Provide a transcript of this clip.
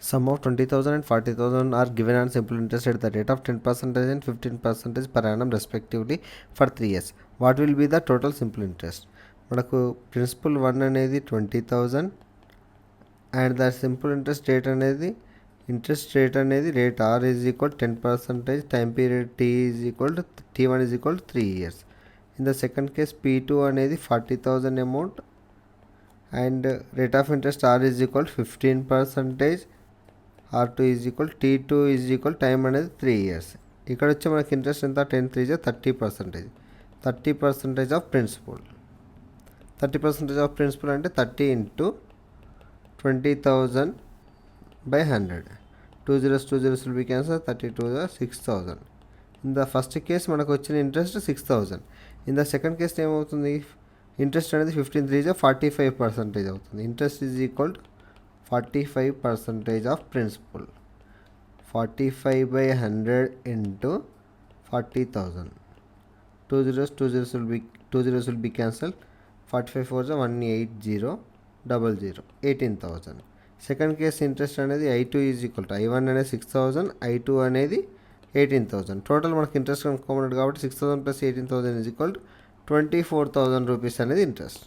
Sum of 20,000 and 40,000 are given on simple interest at the rate of 10% and 15% per annum respectively for 3 years. What will be the total simple interest? మనకు principal 1 అనేది 20,000 and the simple interest rate అనేది rate R is equal 10%, time period T is equal to T1 is equal to 3 years. In the second case P2 అనేది 40,000 amount and rate of interest R is equal 15%, R2 is equal T2 is equal time అనేది 3 years. ఇక్కడ వచ్చి మనకి interest ఎంత 10 3 30%, 30% of principal. 30% of principal అంటే 30 into 20,000 by 100. 2 zeros will be cancelled. 32 6,000. In the first case మనకు వచ్చిన interest 6,000. In the second case ఏమవుతుంది, interest అనేది 15 3 45% అవుతుంది. Interest is equal 45% of principal. 45 by 100 into 40,000. 2 zeros will be cancelled. 45 4 180 00 18,000. Second case interest అనేది I2 is equal to I1 అనేది 6,000, I2 అనేది 18,000. Total మనకి interest కనుక్కోమన్నాడు కాబట్టి 6,000 + 18,000 ఈజ్ ఈక్వల్ టు 24,000 రూపీస్ అనేది interest.